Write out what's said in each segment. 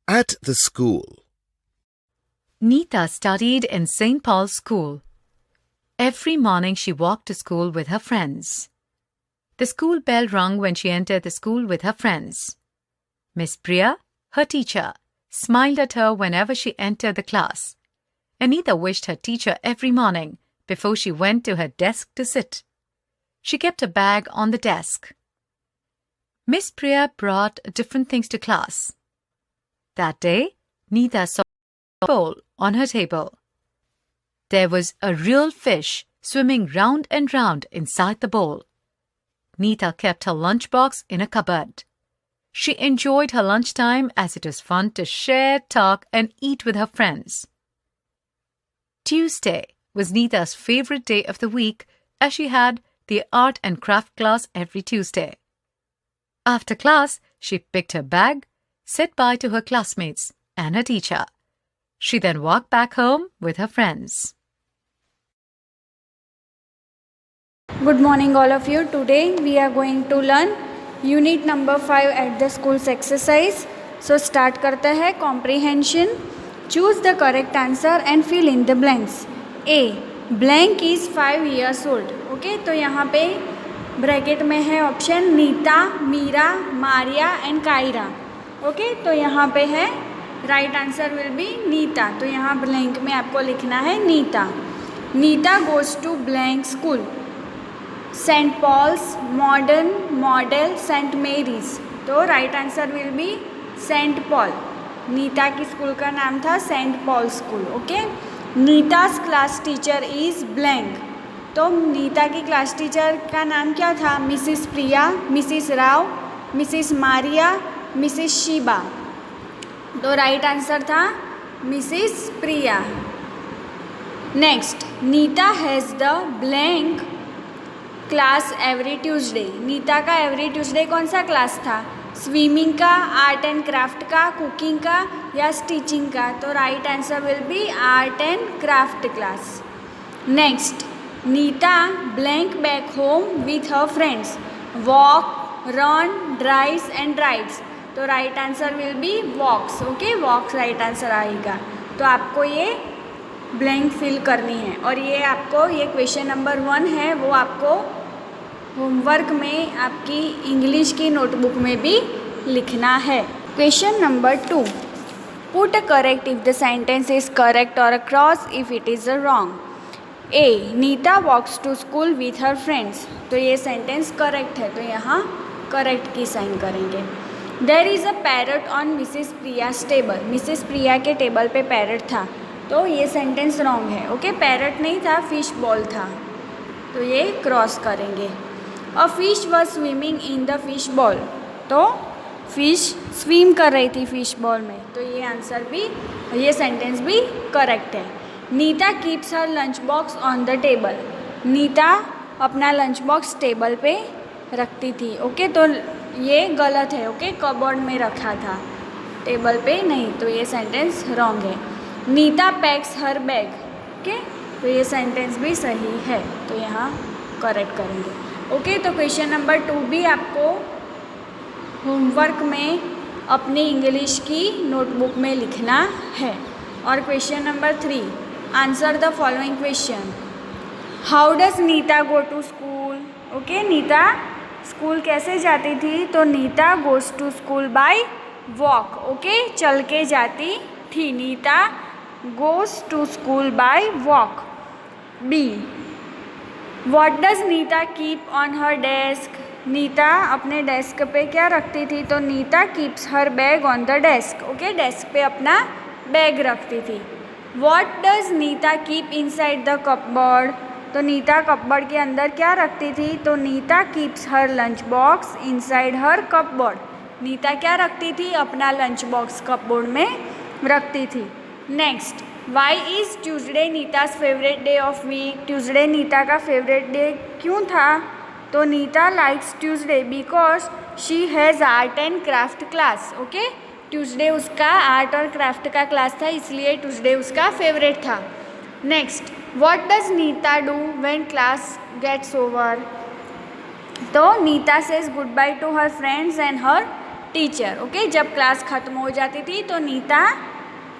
At the school. Neeta studied in St. Paul's School. Every morning she walked to school with her friends. The school bell rang when she entered the school with her friends. Miss Priya, her teacher, smiled at her whenever she entered the class. Neeta wished her teacher every morning before she went to her desk to sit. She kept a bag on the desk. Miss Priya brought different things to class. That day, Neeta saw a bowl on her table. There was a real fish swimming round and round inside the bowl. Neeta kept her lunchbox in a cupboard. She enjoyed her lunchtime as it was fun to share, talk, and eat with her friends. Tuesday was Neeta's favorite day of the week as she had the art and craft class every Tuesday. After class, she picked her bag, said bye to her classmates and her teacher. She then walked back home with her friends. Good morning all of you. Today we are going to learn unit number 5 at the school's exercise. So start करते हैं comprehension. Choose the correct answer and fill in the blanks. A. Blank is 5 years old. Okay, तो यहाँ पे bracket में है option Neeta, Meera, Maria and Kyra. Okay, तो यहाँ पे है right answer will be Neeta. तो यहाँ ब्लैंक में आपको लिखना है Neeta. Neeta goes to blank school. Saint Paul's, Modern, Model, Saint Mary's. तो right answer will be Saint Paul. Neeta की स्कूल का नाम था सेंट पॉल स्कूल. ओके, नीता's क्लास टीचर इज़ ब्लैंक. तो नीता की क्लास टीचर का नाम क्या था? Mrs Priya, Mrs Rao, Mrs Maria, Mrs Sheeba. तो राइट आंसर था Mrs Priya. Next, Neeta has the blank class every Tuesday. Neeta का एवरी ट्यूसडे कौन सा क्लास था? स्विमिंग का, आर्ट एंड क्राफ्ट का, कुकिंग का या स्टिचिंग का? तो right answer will be art and craft class. Next, Neeta blank back home with her friends. Walk, run, drives and rides. तो right answer will be walks. Okay, walks right answer आएगा. तो आपको ये blank fill करनी है और ये आपको ये क्वेश्चन नंबर 1 है वो आपको होमवर्क में आपकी इंग्लिश की नोटबुक में भी लिखना है. Question number 2. Put a correct if the sentence is correct और a cross if it is a wrong. A. Neeta walks to school with her friends. तो ये सेंटेंस करेक्ट है, तो यहाँ करेक्ट की साइन करेंगे. There is a parrot on Mrs Priya's table. Mrs Priya के table पे पैरट था, तो ये सेंटेंस रॉन्ग है. ओके, पैरट नहीं था, फिश बॉल था, तो ये क्रॉस करेंगे. A fish was swimming in the fish bowl. तो फिश स्विम कर रही थी फिश बॉल में, तो ये आंसर भी, ये सेंटेंस भी करेक्ट है. Nita keeps her lunch box on the table. Nita अपना लंच बॉक्स टेबल पे रखती थी. ओके, तो ये गलत है. ओके, कबर्ड में रखा था, टेबल पे नहीं, तो ये सेंटेंस रॉन्ग है. नीता पैक्स हर बैग. ओके, तो ये सेंटेंस भी सही है, तो यहाँ करेक्ट करेंगे. ओके, तो क्वेश्चन नंबर 2 भी आपको होमवर्क में अपनी इंग्लिश की नोटबुक में लिखना है. और question number 3, answer the following question. How does Nita go to school. Okay, Nita school कैसे जाती थी? तो Nita goes to school by walk. Okay, चल के जाती थी. Nita goes to school by walk. B. What does Nita keep on her desk. Nita अपने desk पे क्या रखती थी? तो Nita keeps her bag on the desk. Okay, desk पे अपना बैग रखती थी. What does Nita keep inside the cupboard. तो नीता कपबोर्ड के अंदर क्या रखती थी? तो Nita keeps her lunch box inside her cupboard. Neeta क्या रखती थी? अपना लंच बॉक्स कपबोर्ड में रखती थी. Next, why is Tuesday Neeta's favourite day of week. Tuesday Neeta का फेवरेट डे क्यों था? तो Neeta likes Tuesday because she has art and craft class. Okay, Tuesday उसका आर्ट और क्राफ्ट का क्लास था, इसलिए ट्यूसडे उसका फेवरेट था. Next, what does Neeta do when class gets over. तो Neeta says goodbye to her friends and her teacher. Okay, जब class ख़त्म हो जाती थी तो नीता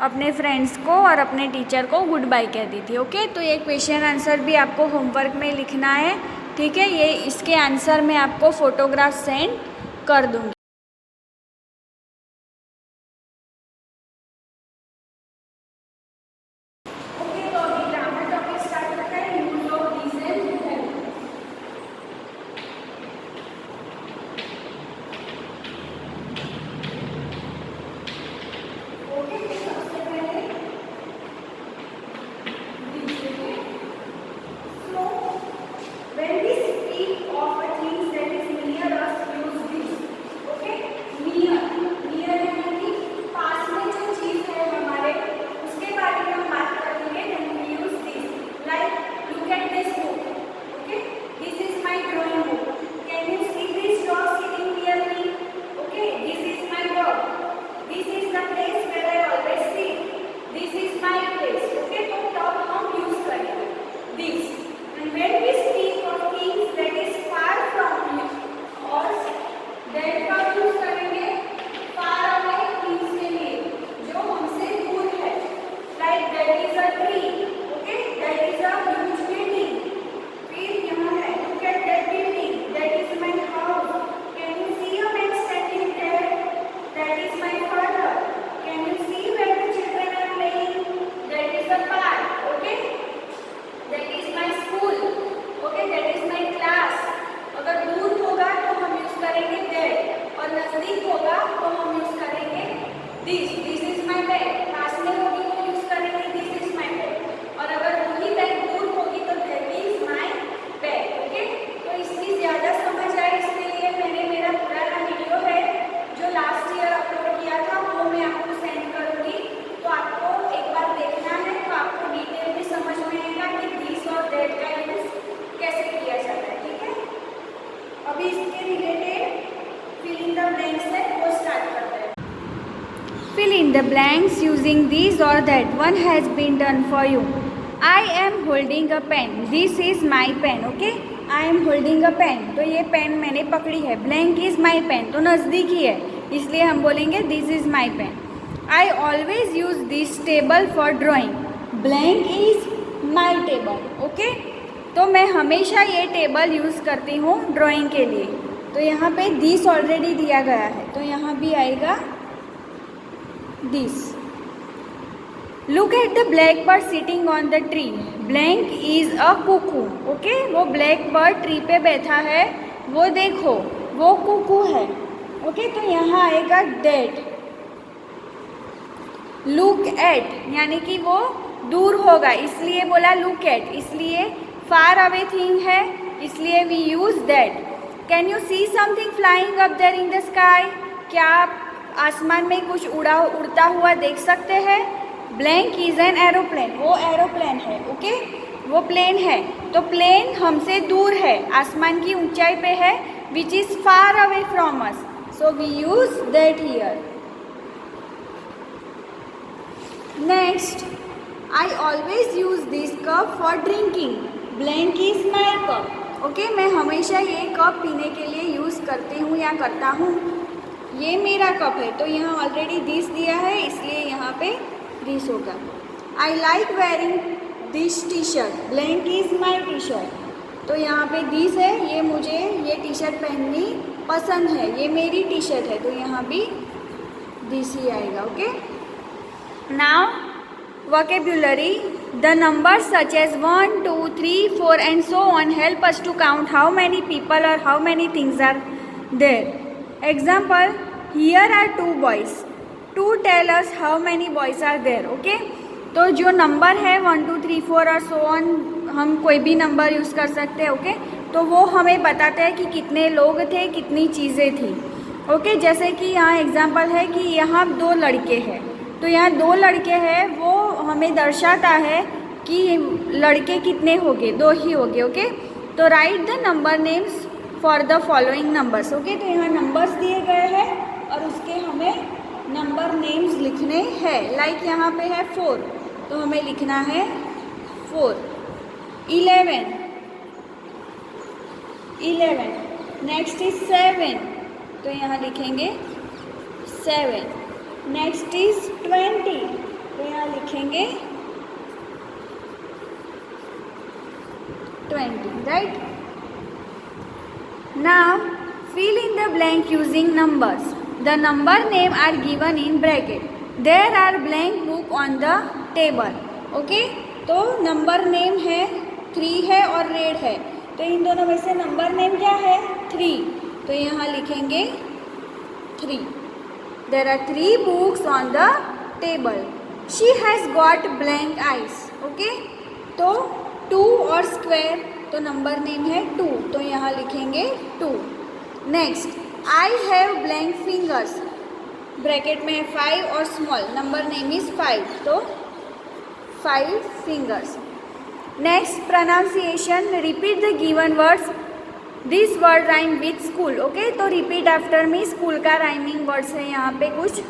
अपने फ्रेंड्स को और अपने टीचर को गुड बाय कहती थी। ओके, तो ये क्वेश्चन आंसर भी आपको होमवर्क में लिखना है, ठीक है। ये इसके आंसर मैं आपको फ़ोटोग्राफ सेंड कर दूँगी। Fill in the blanks using this or that. One has been done for you. I am holding a pen. This is my pen. Okay? I am holding a pen. तो ये pen मैंने पकड़ी है. Blank is my pen. तो नज़दीक ही है, इसलिए हम बोलेंगे this is my pen. I always use this table for drawing. Blank is my table. Okay? तो मैं हमेशा ये टेबल यूज़ करती हूँ ड्राइंग के लिए. तो यहाँ पे this ऑलरेडी दिया गया है, तो यहाँ भी आएगा this. Look at the blackbird sitting on the tree. Blank is a cuckoo. Okay? वो blackbird ट्री पे बैठा है, वो देखो वो कुकू है. ओके, तो यहाँ आएगा that. Look at यानी कि वो दूर होगा, इसलिए बोला look at. इसलिए far away thing है, इसलिए we use that. Can you see something flying up there in the sky? क्या आप आसमान में कुछ उड़ता हुआ देख सकते हैं? Blank is an aeroplane. वो एरोप्लेन है. ओके, वो प्लेन है. तो प्लेन हमसे दूर है, आसमान की ऊंचाई पे है, which is far away from us. So we use that here. Next, I always use this cup for drinking. Blank is my cup. Okay, मैं हमेशा ये कप पीने के लिए यूज़ करती हूँ या करता हूँ. ये मेरा कप है, तो यहाँ ऑलरेडी दिस दिया है, इसलिए यहाँ पे दिस होगा. I like wearing this T shirt. Blank is my T shirt. तो यहाँ पे दिस है, ये मुझे ये टी शर्ट पहननी पसंद है, ये मेरी टी शर्ट है, तो यहाँ भी दिस ही आएगा. Okay, now vocabulary. The numbers such as 1, 2, 3, 4 and so on help us to count how many people or how many things are there. Example, here are 2 boys. 2 tell us how many boys are there. Okay? तो जो number है 1, 2, 3, 4 और so on, हम कोई भी number use कर सकते हैं. ओके, तो वो हमें बताता है कि कितने लोग थे, कितनी चीज़ें थी. ओके, जैसे कि यहाँ एग्जाम्पल है कि यहाँ 2 लड़के हैं, तो यहाँ 2 लड़के हैं, वो हमें दर्शाता है कि लड़के कितने हो गए, 2 ही हो गए. ओके, तो right the number names for the following numbers. Okay, तो यहाँ नंबर्स दिए गए हैं और उसके हमें नंबर नेम्स लिखने हैं. लाइक यहाँ पे है 4, तो हमें लिखना है 4. 11. नेक्स्ट इज 7, तो यहाँ लिखेंगे 7. नेक्स्ट इज 20, तो यहाँ लिखेंगे 20, right. Now fill in the blank using numbers. The number name are given in bracket. There are blank book on the table. Okay? तो नंबर नेम है 3 है और रेड है, तो इन दोनों में से नंबर नेम क्या है 3, तो यहाँ लिखेंगे 3. There are 3 books on the table. She has got blank eyes. Okay? तो 2 और स्क्वायर, तो नंबर नेम है 2, तो यहाँ लिखेंगे 2. Next, I have blank fingers, bracket में है 5 और स्मॉल, नंबर नेम इज 5, तो 5 fingers. Next, pronunciation, repeat the given words. This word rhyme with school. Okay, तो रिपीट आफ्टर मी. स्कूल का राइमिंग वर्ड्स है यहाँ पे कुछ.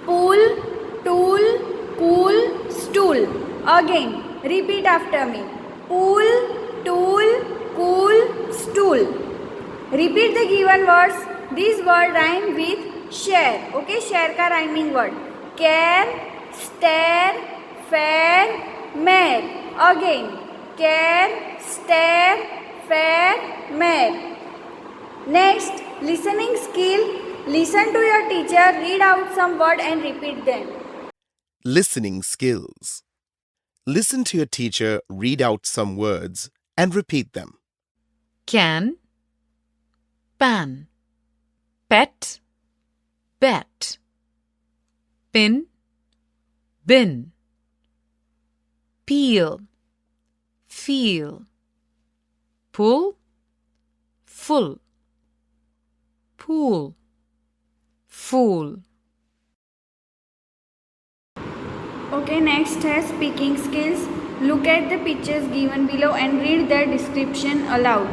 Pool, tool, cool, stool. Again repeat after me. Pool, tool, cool, stool. Repeat the given words. These words rhyme with share. Okay, share का rhyming word. Care, stare, fair, mare. Again, care, stare, fair, mare. Next, listening skill. Listen to your teacher, read out some word and repeat them. Listening skills. Listen to your teacher read out some words and repeat them. Can, pan, pet, bet, pin, bin, peel, feel, pull, full, pool, fool. Okay, next है speaking skills. Look at the pictures given below and read their description aloud.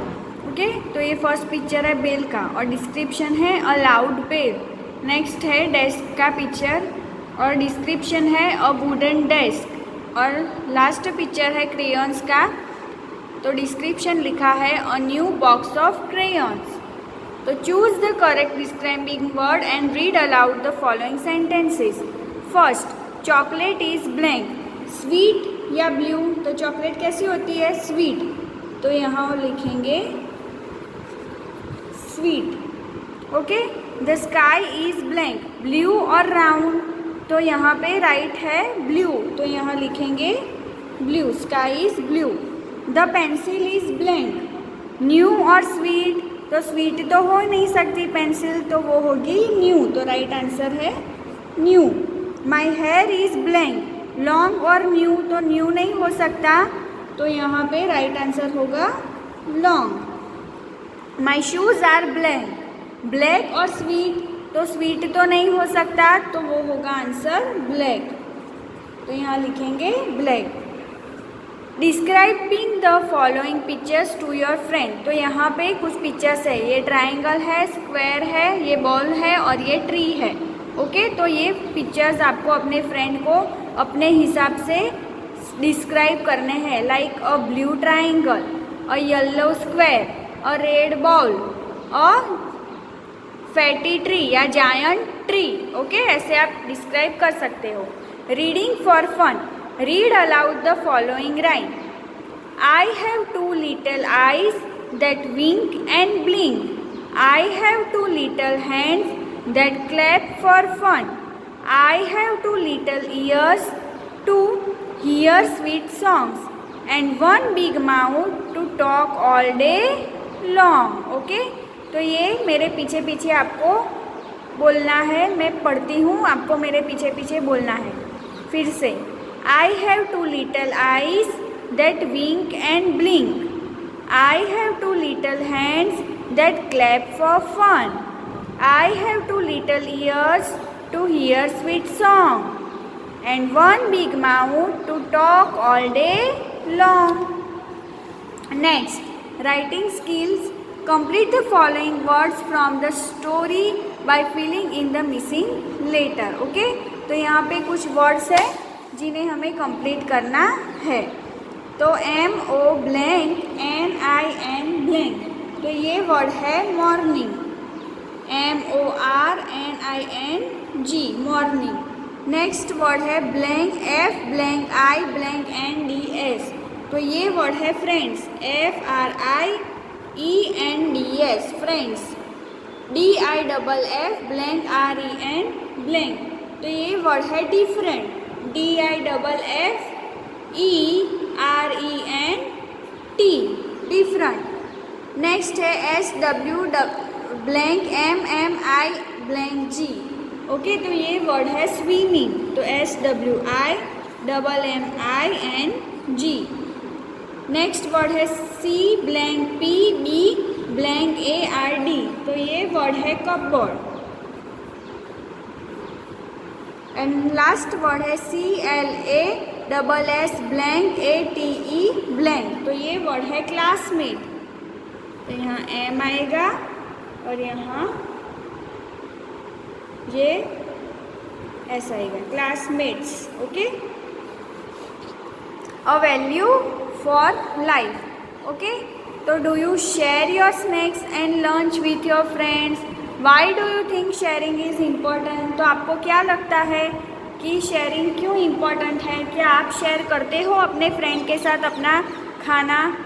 Okay, तो ये first picture है bell का और description है aloud bell. Next है desk का picture और डिस्क्रिप्शन है अ वुडन डेस्क. और लास्ट पिक्चर है क्रेयॉन्स का, तो डिस्क्रिप्शन लिखा है a new box of crayons. तो choose the correct describing word and read aloud the following sentences. First, chocolate is blank. Sweet या ब्लू, तो चॉकलेट कैसी होती है स्वीट, तो यहाँ लिखेंगे sweet. Okay, the sky is blank. Blue और राउंड, तो यहाँ पे राइट है ब्लू, तो यहाँ लिखेंगे blue. Sky is blue. The pencil is blank. New और स्वीट, तो स्वीट तो हो नहीं सकती पेंसिल, तो वो होगी न्यू, तो राइट आंसर है new. My hair is blank. Long और न्यू, तो न्यू नहीं हो सकता, तो यहाँ पे राइट आंसर होगा long. My shoes are black. Black और स्वीट, तो स्वीट तो नहीं हो सकता, तो वो होगा आंसर ब्लैक, तो यहाँ लिखेंगे black. Describing the following pictures to your friend. तो यहाँ पे कुछ पिक्चर्स है, ये ट्राइंगल है, स्क्वायर है, ये बॉल है और ये ट्री है. ओके, तो ये पिक्चर्स आपको अपने फ्रेंड को अपने हिसाब से डिस्क्राइब करने हैं. Like a blue triangle, a yellow square, a red ball, a fatty tree या जायंट ट्री. ओके, ऐसे आप डिस्क्राइब कर सकते हो. Reading for fun. Read aloud the following rhyme. I have 2 little eyes that wink and blink. I have 2 little hands that clap for fun. I have 2 little ears to hear sweet songs and 1 big mouth to talk all day long. Okay? तो ये मेरे पीछे पीछे आपको बोलना है, मैं पढ़ती हूँ, आपको मेरे पीछे पीछे बोलना है. फिर से, I have 2 little eyes that wink and blink. I have 2 little hands that clap for fun. I have 2 little ears to hear sweet song and 1 big mouth to talk all day long. Next, writing skills. Complete the following words from the story by filling in the missing letter. Okay? तो यहाँ पे कुछ words है जिन्हें हमें complete करना है. तो MO blank NIN blank, तो ये वर्ड है morning. MORNING, morning. Next word है ब्लैंक FBLANKINDS, तो ये वर्ड है friends, FRIENDS, friends. DIFF blank REN blank, तो ये वर्ड है डिफरेंट, DIFFERENT, डिफरेंट। नेक्स्ट है SW ब्लैंक MMIG, ओके, तो ये वर्ड है स्विमिंग, तो SWIMMING। नेक्स्ट वर्ड है CBLANKPBLANKARD, तो ये वर्ड है कपबोर्ड। एंड लास्ट वर्ड है CLASS ब्लैंक ATE ब्लैंक, तो ये वर्ड है क्लासमेट, तो यहाँ M आएगा और यहाँ ये ऐसा आएगा, classmates, okay. A value for life, okay. तो do you share your snacks and lunch with your friends? Why do you think sharing is important? तो आपको क्या लगता है कि शेयरिंग क्यों इम्पॉर्टेंट है? क्या आप शेयर करते हो अपने फ्रेंड के साथ अपना खाना?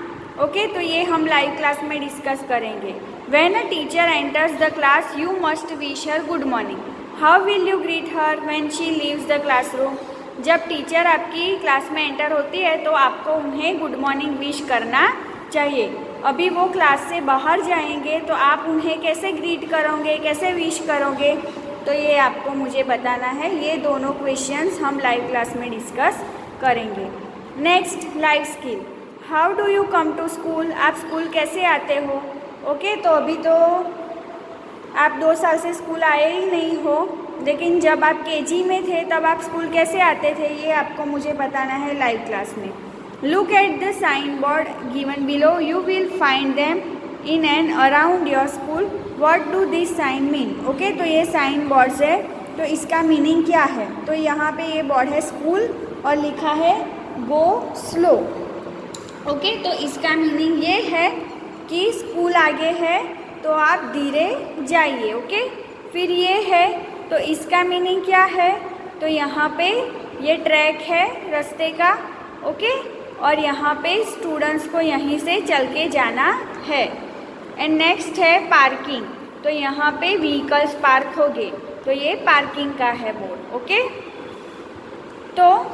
ओके, तो ये हम लाइव क्लास में डिस्कस करेंगे। When a teacher enters the class you must wish her good morning. How will you greet her when she leaves the classroom? जब टीचर आपकी क्लास में एंटर होती है तो आपको उन्हें गुड मॉर्निंग विश करना चाहिए। अभी वो क्लास से बाहर जाएंगे तो आप उन्हें कैसे ग्रीट करोगे, कैसे विश करोगे, तो ये आपको मुझे बताना है। ये दोनों क्वेश्चंस हम लाइव क्लास में डिस्कस करेंगे। Next, life skill. How do you come to school? आप स्कूल कैसे आते हो? ओके, तो अभी तो आप 2 साल से स्कूल आए ही नहीं हो, लेकिन जब आप KG में थे तब आप स्कूल कैसे आते थे, ये आपको मुझे बताना है लाइव क्लास में। Look at the sign board given below, you will find them in and around your school. What do this sign mean? Okay, तो ये साइन बोर्ड्स है, तो इसका मीनिंग क्या है? तो यहाँ पे ये बोर्ड है स्कूल और लिखा है गो स्लो। ओके, तो इसका मीनिंग ये है कि स्कूल आगे है तो आप धीरे जाइए। ओके, फिर ये है, तो इसका मीनिंग क्या है? तो यहाँ पे ये ट्रैक है रास्ते का, ओके, और यहाँ पे स्टूडेंट्स को यहीं से चल के जाना है। एंड नेक्स्ट है पार्किंग, तो यहाँ पे व्हीकल्स पार्क हो गए, तो ये पार्किंग का है बोर्ड। ओके, तो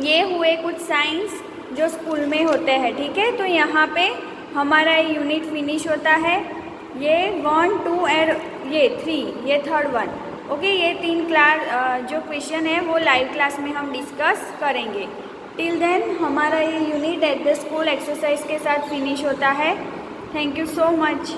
ये हुए कुछ साइंस जो स्कूल में होते हैं, ठीक है। तो यहाँ पे हमारा यूनिट फिनिश होता है। ये 1, 2 और ये 3, ये थर्ड वन। ओके, ये 3 क्लास जो क्वेश्चन है वो लाइव क्लास में हम डिस्कस करेंगे। टिल देन हमारा ये unit at the school exercise के साथ फिनिश होता है। Thank you so much.